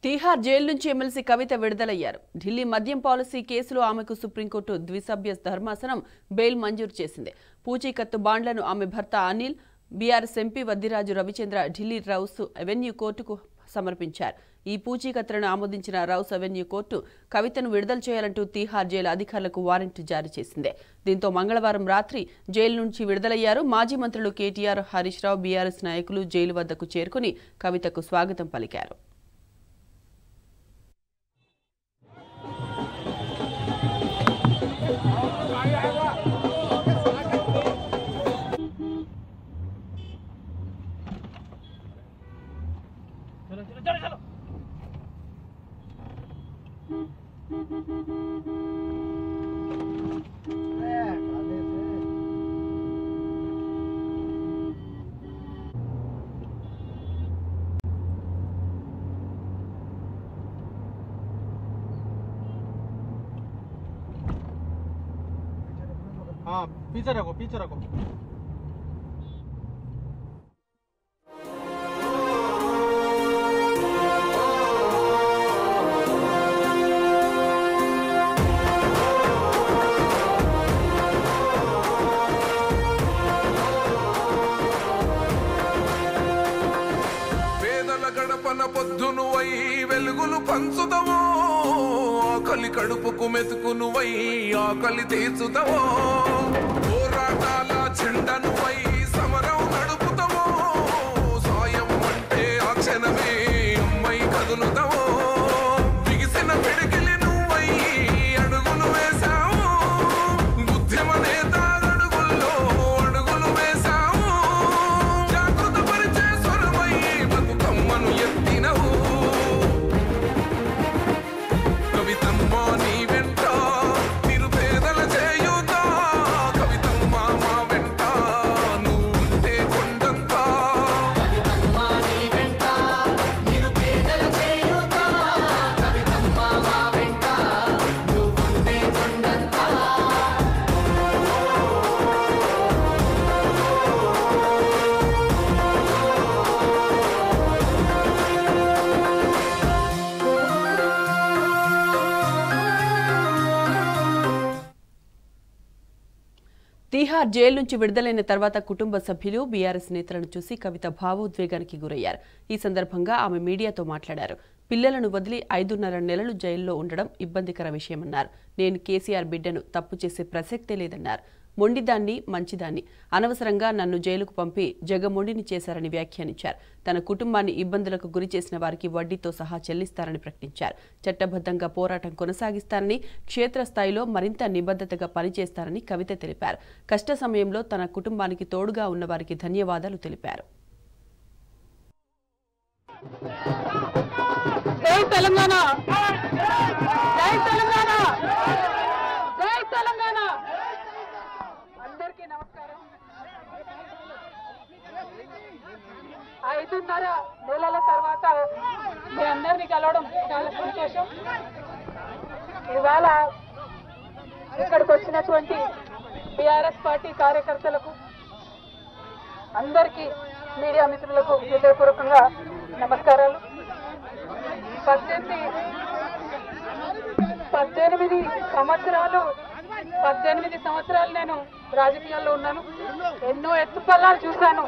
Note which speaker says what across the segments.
Speaker 1: Tihar jail నుంచి MLC కవిత విడుదలయ్యారు. ఢిల్లీ మద్యం policy కేసులో ఆమెకు సుప్రీంకోర్టు ద్విసభ్య ధర్మాసనం బెయిల్ మంజూరు చేసింది. పూచీకత్తు బాండ్లను ఆమె భర్త Anil, BRS MP Vaddiraju Ravichandra Delhi rows avenue కోర్టుకు సమర్పించారు. ఈ పూచీకత్తులను ఆమోదించిన రౌస్ అవెన్యూ కోర్టు కవితను విడుదల చేయాలంటూ తీహార్ జైలు అధికారులకు వారెంట్ జారీ చేసింది. దీంతో మంగళవారం రాత్రి జైలు నుంచి విడుదలయ్యారు. మాజీ మంత్రులు కేటీఆర్, హరీష్ రావు, బీఆర్ఎస్ నాయకులు జైలు వద్దకు చేరుకుని కవితకు స్వాగతం పలికారు.
Speaker 2: हाँ पीछे रखो पीछे रखो।
Speaker 3: పేదల గడపన పొద్దునువై వెలుగులు పంచుదవో, ఆకలి కడుపుకు మెతుకునువై ఆకలి తీర్చుదవో, పోరాటాల జెండనువై సమరం నడుపుతావో, సాయం అంటే ఆ క్షణమే అమ్మై కదులుతావో, బిగిసిన పిడికిలి నువ్వై అడుగులు వేశావు, ఉద్యమ నేత అడుగుల్లో అడుగులు వేశావు, జాగృత పరిచే స్వరమై బతుకమ్మను ఎత్తినవు. కవితమ్మ నీ వెంట నిరుపేదల చేయుతా, కవితమ్మ మా వెంట నువ్వుంటే కొండంతా. కవితమ్మ నీ వెంట నిరుపేదల చేయుతా, కవితమ్మ మా వెంట నువ్వుంటే కొండంతా.
Speaker 1: తీహార్ జైలు నుంచి విడుదలైన తర్వాత కుటుంబ సభ్యులు, బీఆర్ఎస్ నేతలను చూసి కవిత భావోద్వేగానికి గురయ్యారు. ఈ సందర్భంగా ఆమె మీడియాతో మాట్లాడారు. పిల్లలను వదిలి 5.5 నెలలు జైల్లో ఉండడం ఇబ్బందికర విషయమన్నారు. నేను కేసీఆర్ బిడ్డను తప్పు చేసే ప్రసక్తే లేదన్నారు. మొండిదాన్ని, మంచిదాన్ని, అనవసరంగా నన్ను జైలుకు పంపి జగమొండిని చేశారని వ్యాఖ్యానించారు. తన కుటుంబాన్ని ఇబ్బందులకు గురి చేసిన వారికి వడ్డీతో సహా చెల్లిస్తారని ప్రకటించారు. చట్టబద్ధంగా పోరాటం కొనసాగిస్తారని, క్షేత్రస్థాయిలో మరింత నిబద్ధతగా పనిచేస్తారని కవిత తెలిపారు. కష్ట సమయంలో తన కుటుంబానికి తోడుగా ఉన్న వారికి ధన్యవాదాలు తెలిపారు.
Speaker 4: జై తెలంగాణ, జై తెలంగాణ, జై తెలంగాణ. అందరికీ నమస్కారం. 5.5 నెలల తర్వాత మీ అందరినీ కలవడం చాలా సంతోషం. ఇవాళ ఇక్కడికి వచ్చినటువంటి బీఆర్ఎస్ పార్టీ కార్యకర్తలకు, అందరికీ, మీడియా మిత్రులకు హృదయపూర్వకంగా నమస్కారాలు. 18 సంవత్సరాలు నేను రాజకీయాల్లో ఉన్నాను. ఎన్నో ఎత్తుపల్లాలు చూశాను.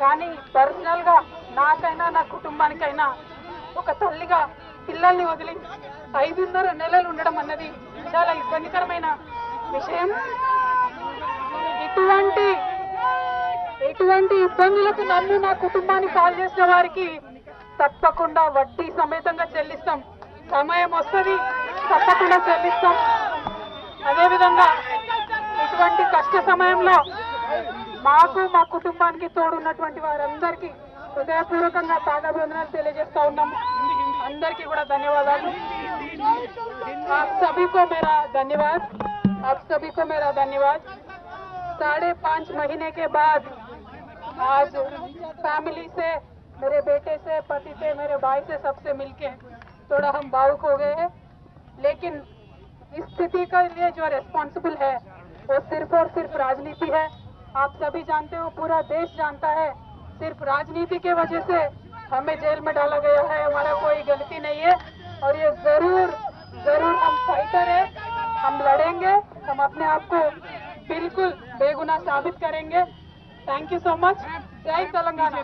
Speaker 4: కానీ పర్సనల్ గా నాకైనా, నా కుటుంబానికైనా, ఒక తల్లిగా పిల్లల్ని వదిలి 5.5 నెలలు ఉండడం అన్నది చాలా ఇబ్బందికరమైన విషయం. ఇటువంటి ఇబ్బందులకు నన్ను, నా కుటుంబాన్ని కాల్ చేసిన వారికి తప్పకుండా వడ్డీ సమేతంగా చెల్లిస్తాం. సమయం వస్తుంది, తప్పకుండా చెల్లిస్తాం. అదేవిధంగా ఇటువంటి కష్ట సమయంలో మాకు, మా కుటుంబానికి తోడున్నటువంటి వారందరికీ హృదయపూర్వకంగా పాదాభివందనాలు తెలియజేస్తా ఉన్నాము. అందరికీ కూడా ధన్యవాదాలు. आप सभी को मेरा धन्यवाद, आप सभी को मेरा धन्यवाद. 5.5 महीने के बाद आज फैमिली से, मेरे बेटे से, पति से, मेरे भाई से, सबसे मिलके थोड़ा हम भावुक हो गए हैं. लेकिन इस स्थिति के लिए जो रेस्पॉन्सिबल है वो सिर्फ और सिर्फ राजनीति है. आप सभी जानते हो, पूरा देश जानता है, सिर्फ राजनीति के वजह से हमें जेल में डाला गया है. हमारा कोई गलती हम अपने आप को बिल्कुल बेगुनाह साबित करेंगे। Thank you so much. जय तेलंगाना।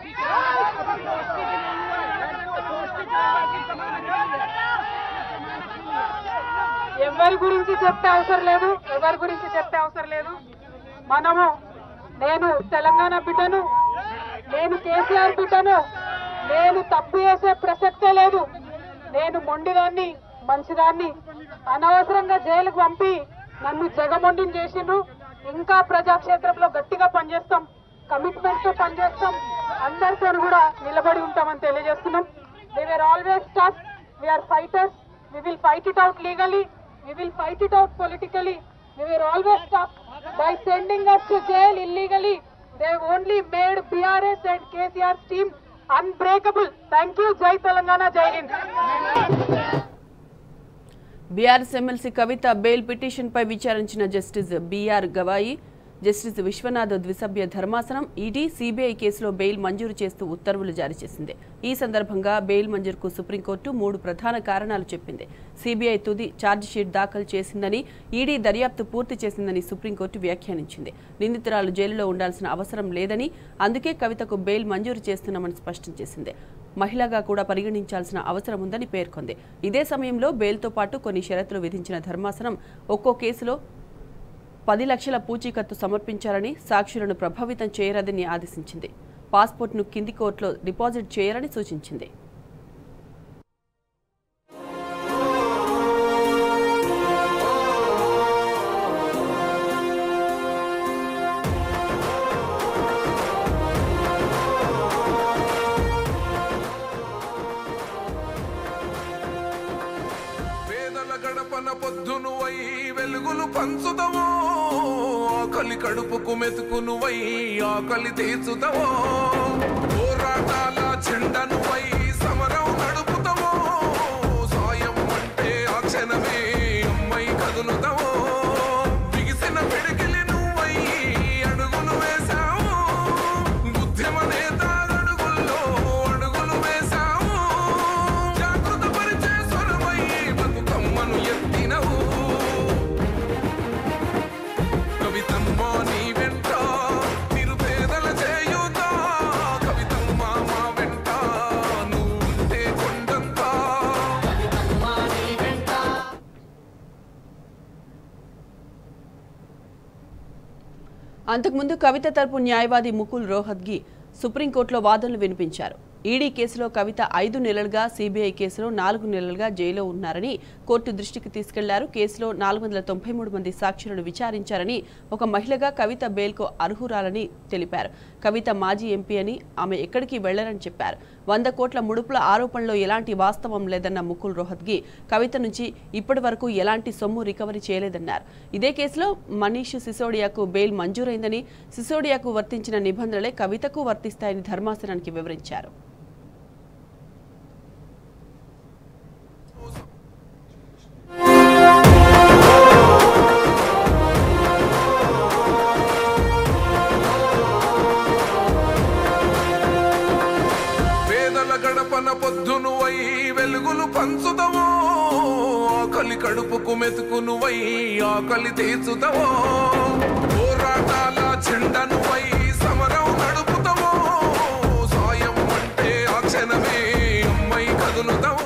Speaker 4: ఎవరి గురించి చెప్పే అవసరం లేదు మనము నేను తెలంగాణ బిడ్డను, నేను కేసీఆర్ బిడ్డను, నేను తప్పు చేసే ప్రసక్తే లేదు. నేను మొండిదాన్ని, మంచిదాన్ని అనవసరంగా జైలుకు పంపి నన్ను జగమొండిని చేసిండ్రు. ఇంకా ప్రజాక్షేత్రంలో గట్టిగా పనిచేస్తాం, కమిట్మెంట్ తో పనిచేస్తాం, అందరితో కూడా నిలబడి ఉంటామని తెలియజేస్తున్నాం. We were always tough. We are fighters. We will fight it out legally. We will fight it out politically. We were always tough. By sending us to jail illegally, they only made BRS and KCR's team unbreakable. Thank you. Jai Telangana. Jai Hind.
Speaker 1: BRS MLC Kavitha bail పిటిషన్పై విచారించిన justice BR Gavai, justice Viswanath ద్విసభ్య ధర్మాసనం ED, CBI కేసులో bail మంజూరు చేస్తూ ఉత్తర్వులు జారీ చేసింది. ఈ సందర్భంగా బెయిల్ మంజూరుకు సుప్రీంకోర్టు 3 ప్రధాన కారణాలు చెప్పింది. సీబీఐ తుది ఛార్జిషీట్ దాఖలు చేసిందని, ఈడీ దర్యాప్తు పూర్తి చేసిందని సుప్రీంకోర్టు వ్యాఖ్యానించింది. నిందితురాలు జైలులో ఉండాల్సిన అవసరం లేదని, అందుకే కవితకు బెయిల్ మంజూరు చేస్తున్నామని స్పష్టం చేసింది. మహిళగా కూడా పరిగణించాల్సిన అవసరం ఉందని పేర్కొంది. ఇదే సమయంలో బెయిల్తో పాటు కొన్ని షరతులు విధించిన ధర్మాసనం ఒక్కో కేసులో 10 లక్షల పూచీకత్తు సమర్పించాలని, సాక్షులను ప్రభావితం చేయరాదని ఆదేశించింది. పాస్పోర్ట్ను కింది కోర్టులో డిపాజిట్ చేయరని సూచించింది.
Speaker 3: గడపన పొద్దునువై వెలుగులు పంచుదవో, ఆకలి కడుపుకు మెతుకునువై ఆకలి తీర్చుదవో, పోరాటాల జెండనువై సమరం నడుపుతావో, సాయం అంటే ఆ క్షణమే అమ్మై కదులుతావో, బిగిసిన పిడికిలి నువ్వై అడుగులు వేశావు, ఉద్యమ నేత అడుగుల్లో అడుగులు వేశావు, జాగృత పరిచే స్వరమై బతుకమ్మను ఎత్తినవు, కవితమ్మ నీ వెంట నిరుపేదల చేయుతా, కవితమ్మ మా వెంట నువ్వుంటే కొండంతా.
Speaker 1: అంతకుముందు కవిత తరపు న్యాయవాది ముకుల్ రోహత్గి సుప్రీంకోర్టులో వాదనలు వినిపించారు. ఈడీ కేసులో కవిత 5 నెలలుగా, సీబీఐ కేసులో 4 నెలలుగా జైల్లో ఉన్నారని కోర్టు దృష్టికి తీసుకెళ్లారు. కేసులో 493 మంది సాక్షులను విచారించారని, ఒక మహిళగా కవిత బెయిల్కు అర్హురాలని తెలిపారు. కవిత మాజీ ఎంపీ అని, ఆమె ఎక్కడికి వెళ్లరని చెప్పారు. 100 కోట్ల ముడుపుల ఆరోపణలో ఎలాంటి వాస్తవం లేదన్న ముకుల్ రోహత్గి కవిత నుంచి ఇప్పటి వరకు ఎలాంటి సొమ్ము రికవరీ చేయలేదన్నారు. ఇదే కేసులో మనీష్ సిసోడియాకు బెయిల్ మంజూరైందని, సిసోడియాకు వర్తించిన నిబంధనలే కవితకు వర్తిస్తాయని ధర్మాసనానికి వివరించారు.
Speaker 3: గడపన పొద్దునువై వెలుగులు పంచుదవో, ఆకలి కడుపుకు మెతుకునువై ఆకలి తీర్చుదవో, పోరాటాల జెండనువై సమరం నడుపుతావో, సాయం అంటే ఆ క్షణమే అమ్మై కదులుతావో.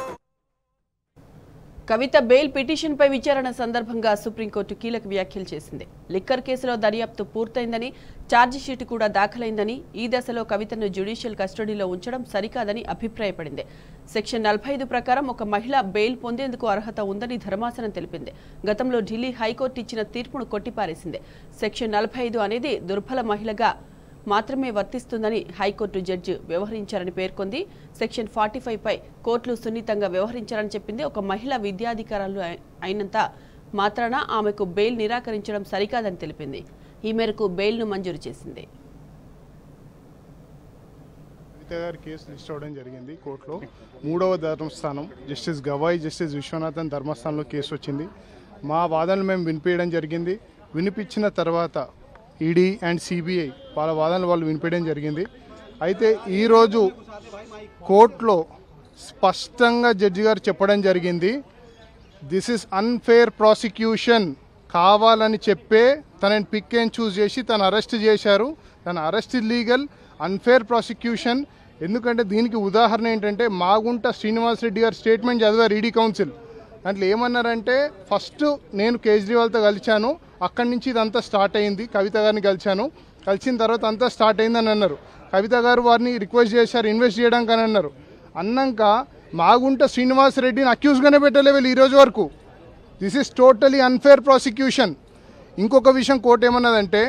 Speaker 1: కవిత బెయిల్ పిటిషన్పై విచారణ సందర్భంగా సుప్రీంకోర్టు కీలక వ్యాఖ్యలు చేసింది. లిక్కర్ కేసులో దర్యాప్తు పూర్తయిందని, ఛార్జిషీట్ కూడా దాఖలైందని, ఈ దశలో కవితను జ్యుడిషియల్ కస్టడీలో ఉంచడం సరికాదని అభిప్రాయపడింది. సెక్షన్ 45 ప్రకారం ఒక మహిళ బెయిల్ పొందేందుకు అర్హత ఉందని ధర్మాసనం తెలిపింది. గతంలో ఢిల్లీ హైకోర్టు ఇచ్చిన తీర్పును కొట్టిపారేసింది. సెక్షన్ 45 అనేది దుర్బల మహిళగా మాత్రమే వర్తిస్తుందని హైకోర్టు జడ్జి వ్యవహరించారని పేర్కొంది. సెక్షన్ 45 పై కోర్టులు సున్నితంగా వ్యవహరించారని చెప్పింది. ఒక మహిళ విద్యాధికారాలు అయినంత మాత్రాన ఆమెకు బెయిల్ నిరాకరించడం సరికాదని తెలిపింది. ఈ మేరకు బెయిల్ను మంజూరు చేసింది.
Speaker 5: కేసు రిజిస్టర్ అవడం జరిగింది కోర్టులో. 3వ ధర్మస్థానం జస్టిస్ గవాయి, జస్టిస్ విశ్వనాథన్ ధర్మస్థానంలో కేసు వచ్చింది. మా వాదనలు మేము వినిపించడం జరిగింది. వినిపించిన తర్వాత ఈడీ అండ్ సిబిఐ వాళ్ళ వాదనలు వాళ్ళు వినిపించడం జరిగింది. అయితే ఈరోజు కోర్టులో స్పష్టంగా జడ్జి గారు చెప్పడం జరిగింది, దిస్ ఇస్ అన్ఫేర్ ప్రాసిక్యూషన్, కావాలని చెప్పే తనని పిక్ అండ్ చూస్ చేసి తను అరెస్ట్ చేశారు. తన అరెస్ట్ లీగల్, అన్ఫేర్ ప్రాసిక్యూషన్. ఎందుకంటే దీనికి ఉదాహరణ ఏంటంటే మాగుంట శ్రీనివాసరెడ్డి గారు స్టేట్మెంట్ చదివారు ఈడీ కౌన్సిల్. దాంట్లో ఏమన్నారంటే ఫస్ట్ నేను కేజ్రీవాల్తో కలిశాను, అక్కడి నుంచి ఇదంతా స్టార్ట్ అయింది, కవిత గారిని కలిసిన తర్వాత అంతా స్టార్ట్ అయిందని అన్నారు. కవిత గారు వారిని రిక్వెస్ట్ చేశారు ఇన్వెస్ట్ చేయడానికి అని అన్నారు. అన్నాక మాగుంట శ్రీనివాసరెడ్డిని అక్యూజ్గానే పెట్టలేవు ఈరోజు వరకు. This is totally unfair prosecution. ఇంకొక విషయం కోర్టు ఏమన్నదంటే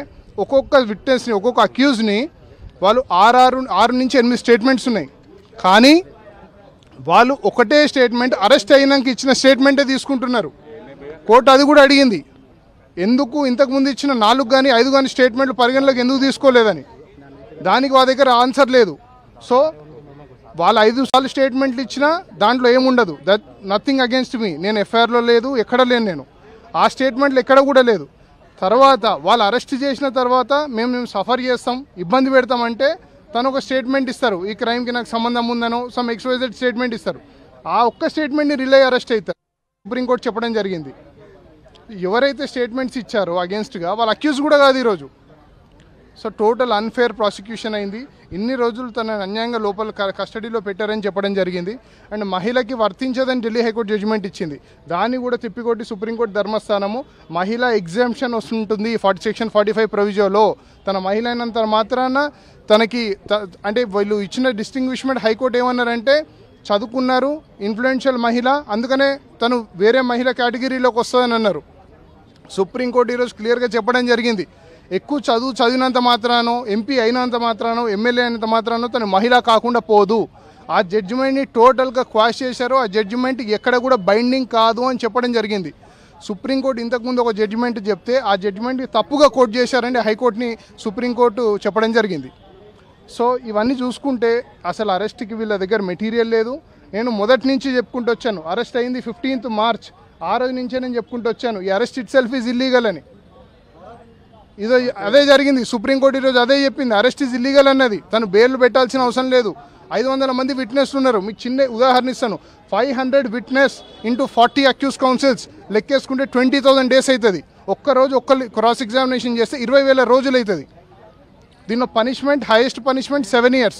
Speaker 5: ఒక్కొక్క విట్నెస్ని, ఒక్కొక్క అక్యూజ్ని వాళ్ళు 6 నుంచి 8 స్టేట్మెంట్స్ ఉన్నాయి, కానీ వాళ్ళు ఒకటే స్టేట్మెంట్ అరెస్ట్ అయినాక ఇచ్చిన స్టేట్మెంటే తీసుకుంటున్నారు. కోర్టు అది కూడా అడిగింది, ఎందుకు ఇంతకుముందు ఇచ్చిన 4 కానీ 5 కానీ స్టేట్మెంట్లు పరిగణలోకి ఎందుకు తీసుకోలేదని. దానికి వాళ్ళ దగ్గర ఆన్సర్ లేదు. సో వాళ్ళు 5 సార్లు స్టేట్మెంట్లు ఇచ్చినా దాంట్లో ఏముండదు. దట్ నథింగ్ అగేన్స్ట్ మీ, నేను ఎఫ్ఐఆర్లో లేదు, ఎక్కడ లేను, నేను ఆ స్టేట్మెంట్లు ఎక్కడ కూడా లేదు. తర్వాత వాళ్ళు అరెస్ట్ చేసిన తర్వాత మేము సఫర్ చేస్తాం, ఇబ్బంది పెడతామంటే తను ఒక స్టేట్మెంట్ ఇస్తారు, ఈ క్రైమ్కి నాకు సంబంధం ఉందనో సమ్ ఎక్స్వైజెడ్ స్టేట్మెంట్ ఇస్తారు. ఆ ఒక్క స్టేట్మెంట్ని రిలే అరెస్ట్ అవుతారు. సుప్రీంకోర్టు చెప్పడం జరిగింది ఎవరైతే స్టేట్మెంట్స్ ఇచ్చారో అగేన్స్ట్గా వాళ్ళు అక్యూజ్ కూడా కాదు ఈరోజు. సో టోటల్ అన్ఫేర్ ప్రాసిక్యూషన్ అయింది. ఇన్ని రోజులు తన అన్యాయంగా లోపల కస్టడీలో పెట్టారని చెప్పడం జరిగింది. అండ్ మహిళకి వర్తించదని ఢిల్లీ హైకోర్టు జడ్జిమెంట్ ఇచ్చింది. దాన్ని కూడా తిప్పికొట్టి సుప్రీంకోర్టు ధర్మస్థానము మహిళా ఎగ్జామ్షన్ వస్తుంటుంది సెక్షన్ 45 ప్రొవిజన్లో. తన మహిళ అయినంత మాత్రాన తనకి అంటే వీళ్ళు ఇచ్చిన డిస్టింగ్విష్మెంట్ హైకోర్టు ఏమన్నారంటే చదువుకున్నారు, ఇన్ఫ్లుయెన్షియల్ మహిళ, అందుకనే తను వేరే మహిళ కేటగిరీలోకి వస్తుందని అన్నారు. సుప్రీంకోర్టు ఈరోజు క్లియర్గా చెప్పడం జరిగింది, ఎక్కువ చదివినంత మాత్రానో, ఎంపీ అయినంత మాత్రానో, ఎమ్మెల్యే అయినంత మాత్రానో తను మహిళ కాకుండా పోదు. ఆ జడ్జిమెంట్ని టోటల్గా క్వాష్ చేశారు. ఆ జడ్జిమెంట్ ఎక్కడ కూడా బైండింగ్ కాదు అని చెప్పడం జరిగింది. సుప్రీంకోర్టు ఇంతకుముందు ఒక జడ్జిమెంట్ చెప్తే ఆ జడ్జిమెంట్ని తప్పుగా కోట్ చేశారండి హైకోర్టుని సుప్రీంకోర్టు చెప్పడం జరిగింది. సో ఇవన్నీ చూసుకుంటే అసలు అరెస్ట్కి వీళ్ళ దగ్గర మెటీరియల్ లేదు. నేను మొదటి నుంచి చెప్పుకుంటూ వచ్చాను, అరెస్ట్ అయింది 15th March, ఆ రోజు నుంచే నేను చెప్పుకుంటూ వచ్చాను ఈ arrest it self is illegal అని. ఇదో అదే జరిగింది. సుప్రీంకోర్టు ఈరోజు అదే చెప్పింది, అరెస్ట్ ఈజ్ ఇల్లీగల్ అన్నది. తను బెయిల్ పెట్టాల్సిన అవసరం లేదు. 500 మంది విట్నెస్లు ఉన్నారు. మీకు చిన్న ఉదాహరణ ఇస్తాను, 500 విట్నెస్ ఇంటూ 40 అక్యూజ్ కౌన్సిల్స్ లెక్కేసుకుంటే 20,000 days అవుతుంది. ఒక్కరోజు ఒక్కరు క్రాస్ ఎగ్జామినేషన్ చేస్తే 20,000 రోజులు అవుతుంది. దీనిలో punishment, highest punishment 7 years.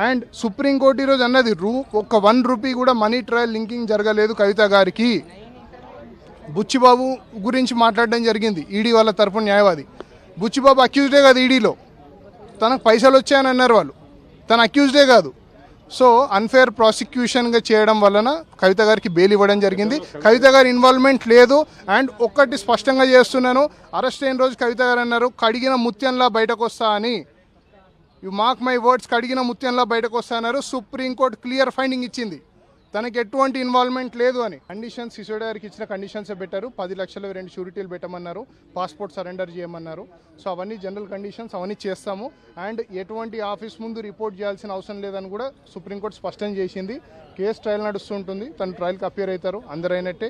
Speaker 5: And supreme court ఈరోజు అన్నది ఒక్క 1 రూపీ కూడా మనీ ట్రయల్ లింకింగ్ జరగలేదు కవిత గారికి. బుచ్చిబాబు గురించి మాట్లాడడం జరిగింది, ఈడీ వాళ్ళ తరఫున న్యాయవాది. బుచ్చిబాబు అక్యూజ్డే కాదు, ఈడీలో తనకు పైసలు వచ్చాయని అన్నారు వాళ్ళు, తను అక్యూజ్డే కాదు. సో అన్ఫేర్ ప్రాసిక్యూషన్గా చేయడం వలన కవిత గారికి బెయిల్ ఇవ్వడం జరిగింది. కవిత గారి ఇన్వాల్వ్మెంట్ లేదు. అండ్ ఒక్కటి స్పష్టంగా చేస్తున్నాను, అరెస్ట్ అయిన రోజు కవిత గారు అన్నారు కడిగిన ముత్యంలా బయటకు వస్తా అని. యు మార్క్ మై వర్డ్స్, కడిగిన ముత్యంలా బయటకు వస్తా అన్నారు. సుప్రీంకోర్టు క్లియర్ ఫైండింగ్ ఇచ్చింది తనకి ఎటువంటి ఇన్వాల్వ్మెంట్ లేదు అని. కండిషన్స్ సిసోడియా గారికి ఇచ్చిన కండిషన్సే పెట్టారు. 10 లక్షలు 2 షూరిటీలు పెట్టమన్నారు, పాస్పోర్ట్ సరెండర్ చేయమన్నారు. సో అవన్నీ జనరల్ కండిషన్స్, అవన్నీ చేస్తాము. అండ్ ఎటువంటి ఆఫీస్ ముందు రిపోర్ట్ చేయాల్సిన అవసరం లేదని కూడా సుప్రీంకోర్టు స్పష్టం చేసింది. కేసు ట్రయల్ నడుస్తుంటుంది, తను ట్రయల్కి అపియర్ అవుతారు, అందరైనట్టే.